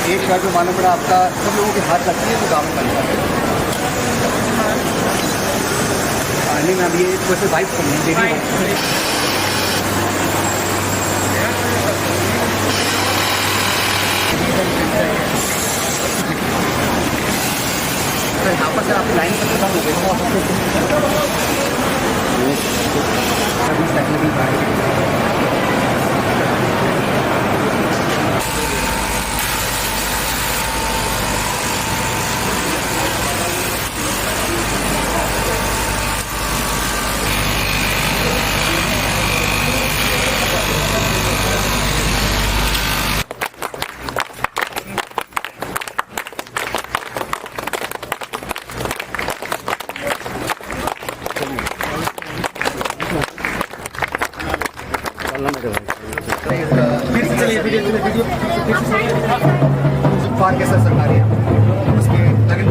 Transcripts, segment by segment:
एक शर्ट में मालूम पड़ा आपका सब लोगों के हाथ लगती है तो दामन बनता है। नहीं मैम ये वैसे वाइफ करनी है बेबी सर यहाँ पर सर आपकी लाइन पर खत्म हो गई पार्क है सर सरकारी उसके लगन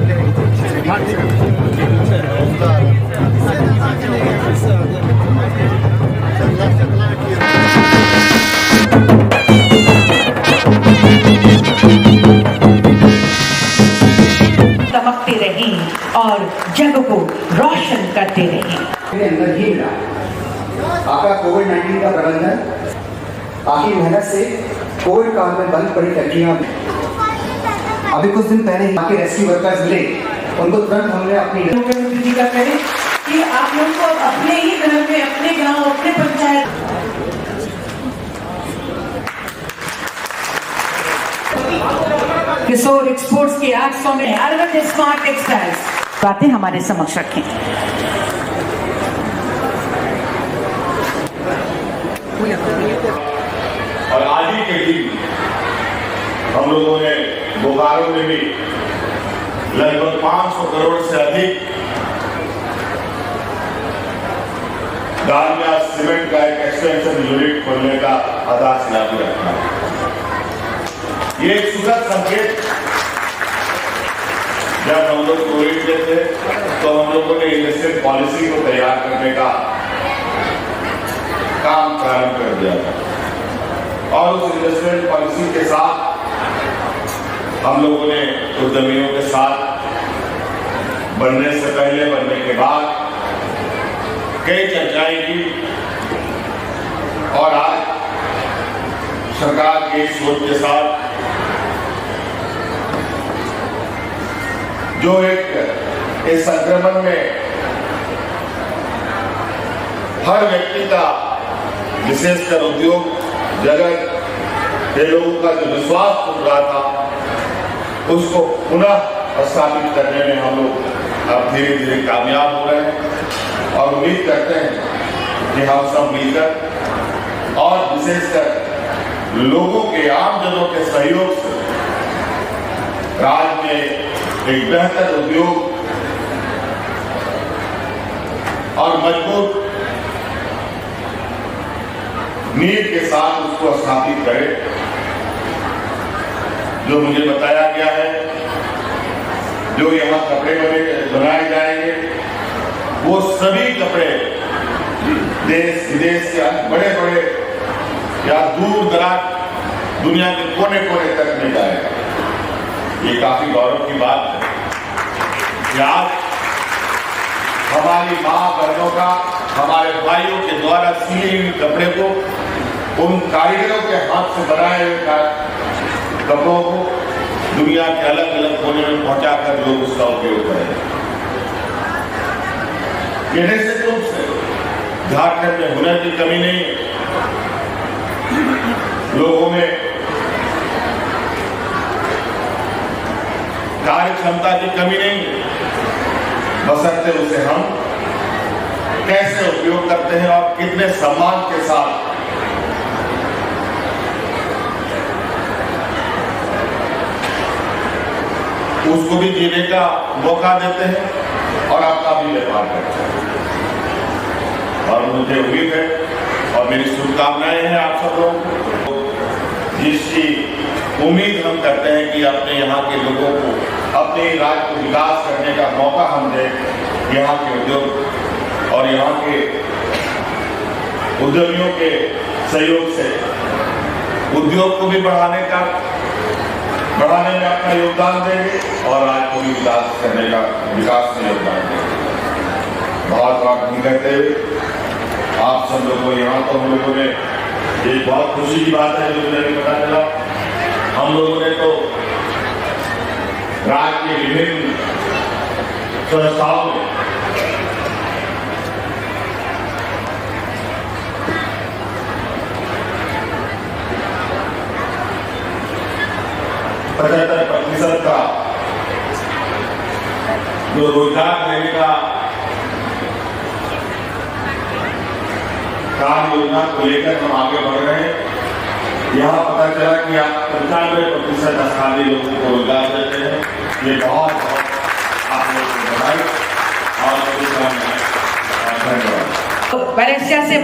चमकते रही और जग को रोशन करते रही। अंदर ही मिला आपका कोविड-19 का प्रबंधन आपकी मेहनत से कोविड काल में बंद पड़ी फैक्ट्रियां अभी कुछ दिन पहले यहाँ के रेस्क्यू वर्कर्स मिले उनको तुरंत हमने अपनी दीदी का करें कि आप लोग को अपने ही घर में अपने गांव अपने पंचायत किशोर एक्सपोर्ट्स की 800 में अर्बन स्मार्ट टेक्सटाइल्स बातें हमारे समक्ष रखें। और आज ही के दिन हम लोगों ने बोकारो में भी लगभग 500 करोड़ से अधिक डालमिया सीमेंट का एक एक्सटेंशन यूनिट खोलने का आधारशिला भी रखा। ये एक सुखद संकेत जब हम लोग कोविड में थे तो हम लोगों ने इंडस्ट्रियल पॉलिसी को तैयार करने का काम प्रारंभ कर दिया था और उस इंडस्ट्रियल पॉलिसी के साथ हम लोगों ने उद्यमियों के साथ बनने से पहले बनने के बाद कई चर्चाएं की और आज सरकार की सोच के साथ जो एक इस संक्रमण में हर व्यक्ति का विशेषकर उद्योग जगत के लोगों का जो विश्वास टूट रहा था उसको पुनः स्थापित करने में हम लोग अब धीरे धीरे कामयाब हो रहे हैं और उम्मीद करते हैं कि हम सब मिलकर और विशेषकर लोगों के आम जनों के सहयोग से राज्य में एक बेहतर उद्योग और मजबूत नींव के साथ उसको स्थापित करें। जो मुझे बताया गया है जो यहाँ कपड़े बनाए जाएंगे वो सभी कपड़े देश विदेश के बड़े बड़े या दूर दराज दुनिया के कोने कोने तक मिल जाएगा। ये काफी गौरव की बात है कि आज हमारी मां बहनों का हमारे भाइयों के द्वारा सिले हुए कपड़े को उन कारीगरों के हाथ से बनाए हुए कपड़ों को दुनिया के अलग अलग कोने में पहुंचाकर लोग उसका उपयोग करें। निश्चित रूप से झारखंड में हुनर की कमी नहीं है, लोगों में कार्य क्षमता की कमी नहीं है, बशर्ते उसे हम कैसे उपयोग करते हैं और कितने सम्मान के साथ उसको भी जीने का मौका देते हैं और आपका भी व्यापार करते हैं। और मुझे उम्मीद है और मेरी शुभकामनाएं हैं आप सब लोगों को, जिसकी उम्मीद हम करते हैं कि अपने यहाँ के लोगों को अपने राज्य को विकास करने का मौका हम दें। यहाँ के उद्योग और यहाँ के उद्यमियों के सहयोग से उद्योग को भी बढ़ाने में अपना योगदान देंगे और राज्य को भी विकास में योगदान देंगे। बहुत बात नहीं कहते हुए आप सब लोगों को यहाँ तो हम लोगों ने एक बहुत खुशी की बात है जो मुझे पता चला, हम लोगों ने तो राज्य के विभिन्न संस्थाओं में %75 का जो रोजगार देने का कार्य योजना को लेकर हम आगे बढ़ रहे हैं। यहाँ पता चला कि आप 95% स्थानीय लोगों को रोजगार देते हैं। ये बहुत आप लोगों को बधाई और धन्यवाद। बैरेस्टिया से